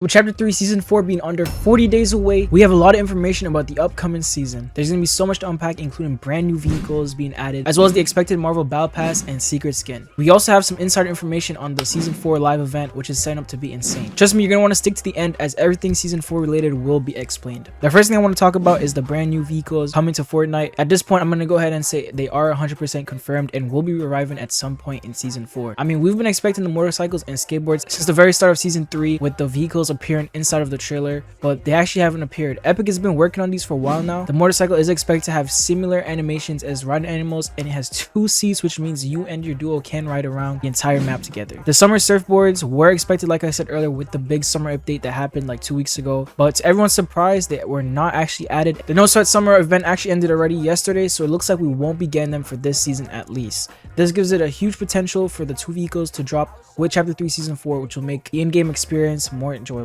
With Chapter 3 Season 4 being under 40 days away, we have a lot of information about the upcoming season. There's going to be so much to unpack, including brand new vehicles being added, as well as the expected Marvel Battle Pass and secret skin. We also have some insider information on the Season 4 live event, which is setting up to be insane. Trust me, you're going to want to stick to the end as everything Season 4 related will be explained. The first thing I want to talk about is the brand new vehicles coming to Fortnite. At this point, I'm going to go ahead and say they are 100% confirmed and will be arriving at some point in Season 4. I mean, we've been expecting the motorcycles and skateboards since the very start of Season 3, with the vehicles appearing inside of the trailer, but they actually haven't appeared. Epic has been working on these for a while now. The motorcycle is expected to have similar animations as riding animals, and it has 2 seats, which means you and your duo can ride around the entire map together. The summer surfboards were expected, like I said earlier, with the big summer update that happened like 2 weeks ago, but to everyone's surprise, they were not actually added. The No Sweat summer event actually ended already yesterday, so it looks like we won't be getting them for this season at least. This gives it a huge potential for the 2 vehicles to drop with Chapter 3 Season 4, which will make the in-game experience more enjoyable.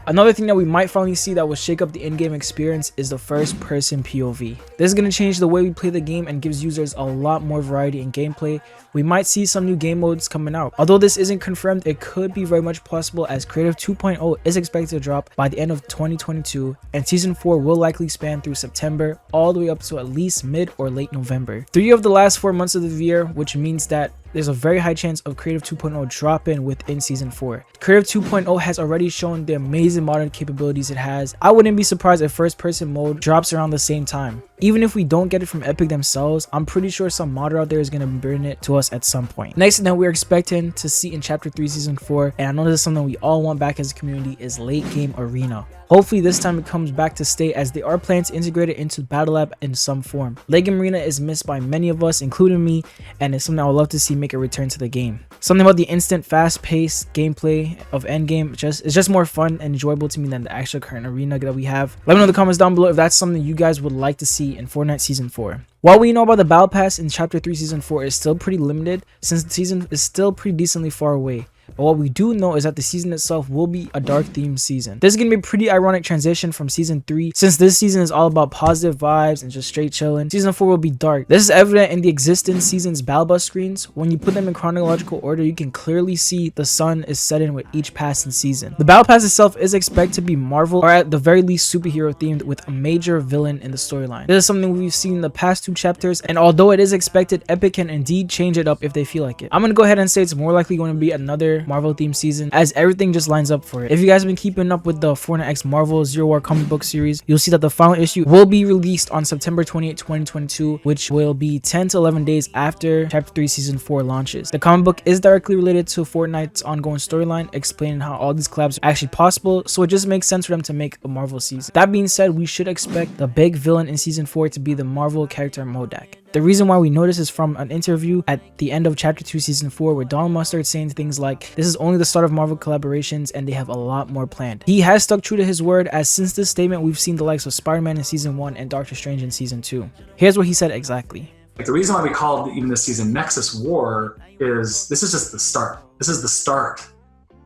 Another thing that we might finally see that will shake up the in-game experience is the first-person POV. This is going to change the way we play the game and gives users a lot more variety in gameplay. We might see some new game modes coming out. Although this isn't confirmed, it could be very much possible, as Creative 2.0 is expected to drop by the end of 2022, and Season 4 will likely span through September all the way up to at least mid or late November. 3 of the last 4 months of the year, which means that there's a very high chance of Creative 2.0 dropping within Season 4. Creative 2.0 has already shown the amazing modern capabilities it has. I wouldn't be surprised if first-person mode drops around the same time. Even if we don't get it from Epic themselves, I'm pretty sure some modder out there is going to bring it to us at some point. Next thing that we're expecting to see in Chapter 3 Season 4, and I know this is something we all want back as a community, is late game arena. Hopefully this time it comes back to stay, as they are planning to integrate it into Battle Lab in some form. Late game arena is missed by many of us, including me, and it's something I would love to see make a return to the game. Something about the instant fast-paced gameplay of endgame is just more fun and enjoyable to me than the actual current arena that we have. Let me know in the comments down below if that's something you guys would like to see in Fortnite Season 4. What we know about the Battle Pass in Chapter 3 Season 4 is still pretty limited, since the season is still pretty decently far away. But what we do know is that the season itself will be a dark themed season. This is going to be a pretty ironic transition from Season 3, since this season is all about positive vibes and just straight chilling. Season 4 will be dark. This is evident in the existing season's battle bus screens. When you put them in chronological order, you can clearly see the sun is setting with each passing season. The Battle Pass itself is expected to be Marvel, or at the very least superhero themed, with a major villain in the storyline. This is something we've seen in the past 2 chapters, and although it is expected, Epic can indeed change it up if they feel like it. I'm going to go ahead and say it's more likely going to be another Marvel themed season, as everything just lines up for it. If you guys have been keeping up with the Fortnite x Marvel Zero War comic book series, you'll see that the final issue will be released on September 28, 2022, which will be 10 to 11 days after Chapter 3 Season 4 launches. The comic book is directly related to Fortnite's ongoing storyline, explaining how all these collabs are actually possible, so it just makes sense for them to make a Marvel season. That being said, we should expect the big villain in Season 4 to be the Marvel character MODOK. The reason why we know this is from an interview at the end of Chapter 2 Season 4, where Donald Mustard saying things like, "This is only the start of Marvel collaborations and they have a lot more planned." He has stuck true to his word, as since this statement we've seen the likes of Spider-Man in Season 1 and Doctor Strange in Season 2. Here's what he said exactly. The reason why we called even this season Nexus War is this is just the start. This is the start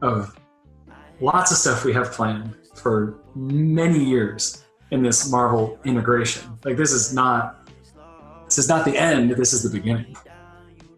of lots of stuff we have planned for many years in this Marvel integration. Like, this is not the end, this is the beginning.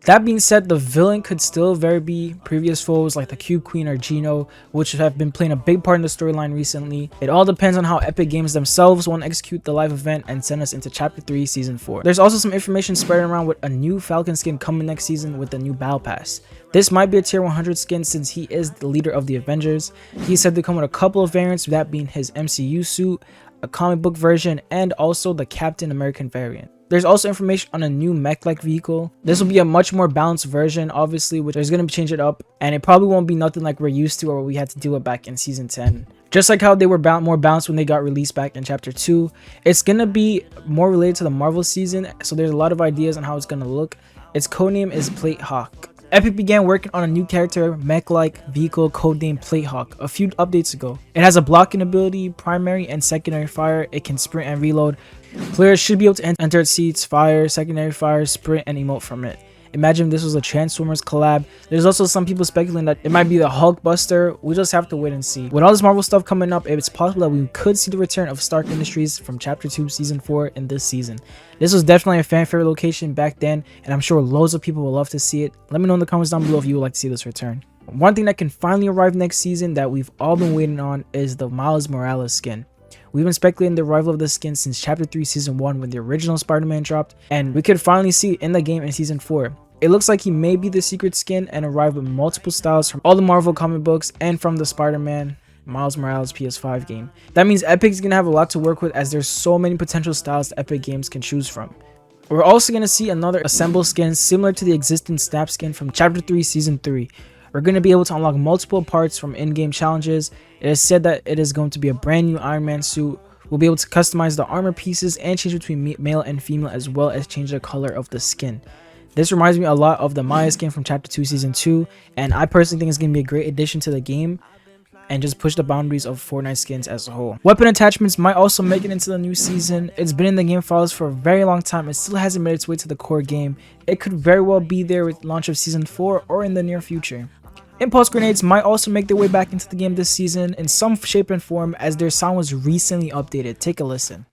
That being said, the villain could still very be previous foes like the Cube Queen or Geno, which have been playing a big part in the storyline recently. It all depends on how Epic Games themselves want to execute the live event and send us into Chapter 3 Season 4. There's also some information spreading around with a new Falcon skin coming next season with the new Battle Pass. This might be a tier 100 skin, since he is the leader of the Avengers. He's said to come with a couple of variants, that being his MCU suit, a comic book version, and also the Captain American variant. There's also information on a new mech-like vehicle. This will be a much more balanced version, obviously, which is going to change it up, and it probably won't be nothing like we're used to or what we had to deal with back in Season 10. Just like how they were more balanced when they got released back in Chapter 2, it's going to be more related to the Marvel season, so there's a lot of ideas on how it's going to look. Its codename is Plate Hawk. Epic began working on a new character, mech-like vehicle codenamed Platehawk, a few updates ago. It has a blocking ability, primary and secondary fire. It can sprint and reload. Players should be able to enter its seats, fire, secondary fire, sprint, and emote from it. Imagine this was a Transformers collab. There's also some people speculating that it might be the Hulkbuster. We just have to wait and see. With all this Marvel stuff coming up, it's possible that we could see the return of Stark Industries from Chapter 2 Season 4 in this season. This was definitely a fan favorite location back then, and I'm sure loads of people will love to see it. Let me know in the comments down below if you would like to see this return. One thing that can finally arrive next season that we've all been waiting on is the Miles Morales skin. We've been speculating the arrival of this skin since Chapter 3 Season 1 when the original Spider-Man dropped, and we could finally see it in the game in Season 4. It looks like he may be the secret skin and arrive with multiple styles from all the Marvel comic books and from the Spider-Man Miles Morales PS5 game. That means Epic's gonna have a lot to work with as there's so many potential styles that Epic Games can choose from. We're also gonna see another assemble skin similar to the existing Snap skin from Chapter 3 Season 3. We're going to be able to unlock multiple parts from in-game challenges. It is said that it is going to be a brand new Iron Man suit. We'll be able to customize the armor pieces and change between male and female, as well as change the color of the skin. This reminds me a lot of the Maya skin from Chapter 2 Season 2, and I personally think it's going to be a great addition to the game and just push the boundaries of Fortnite skins as a whole. Weapon attachments might also make it into the new season. It's been in the game files for a very long time. It still hasn't made its way to the core game. It could very well be there with launch of Season 4 or in the near future. Impulse grenades might also make their way back into the game this season in some shape and form as their sound was recently updated. Take a listen.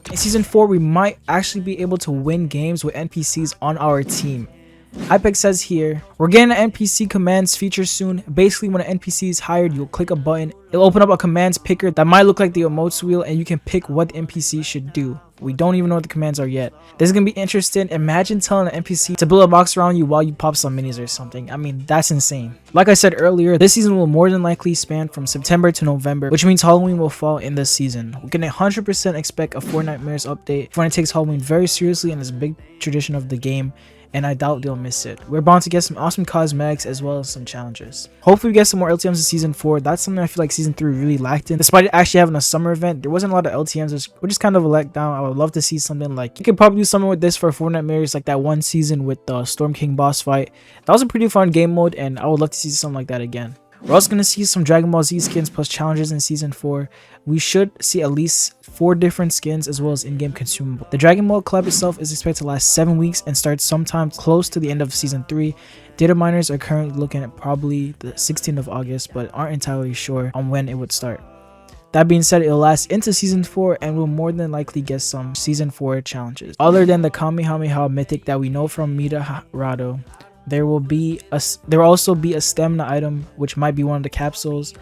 In Season 4, we might actually be able to win games with NPCs on our team. 𝐈𝐬𝐬𝐿 says here, we're getting an NPC Commands feature soon. Basically, when an NPC is hired, you'll click a button. It'll open up a commands picker that might look like the emotes wheel, and you can pick what the NPC should do. We don't even know what the commands are yet. This is going to be interesting. Imagine telling an NPC to build a box around you while you pop some minis or something. I mean, that's insane. Like I said earlier, this season will more than likely span from September to November, which means Halloween will fall in this season. We can 100% expect a Fortnitemares update. Fortnite takes Halloween very seriously and is a big tradition of the game, and I doubt they'll miss it. We're bound to get some awesome cosmetics as well as some challenges. Hopefully we get some more LTMs in Season 4. That's something I feel like Season 3 really lacked in. Despite it actually having a summer event, there wasn't a lot of LTMs, which is kind of a letdown. I would love to see something like, you could probably do something with this for Fortnitemares, like that one season with the Storm King boss fight. That was a pretty fun game mode, and I would love to see something like that again. We're also going to see some Dragon Ball Z skins plus challenges in Season 4. We should see at least 4 different skins as well as in-game consumables. The Dragon Ball collab itself is expected to last 7 weeks and start sometime close to the end of Season 3. Data miners are currently looking at probably the 16th of August, but aren't entirely sure on when it would start. That being said, it'll last into Season 4 and we'll more than likely get some Season 4 challenges. Other than the Kamehameha mythic that we know from Midorado, there will also be a stamina item, which might be one of the capsules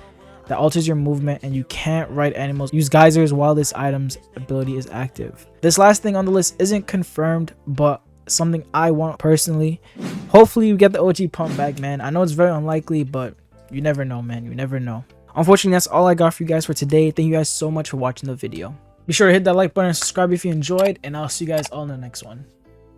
that alters your movement, and you can't ride animals. Use geysers while this item's ability is active. This last thing on the list isn't confirmed, but something I want personally. Hopefully you get the OG pump back, man. I know it's very unlikely, but you never know, man. You never know. Unfortunately, that's all I got for you guys for today. Thank you guys so much for watching the video. Be sure to hit that like button and subscribe if you enjoyed, and I'll see you guys all in the next one.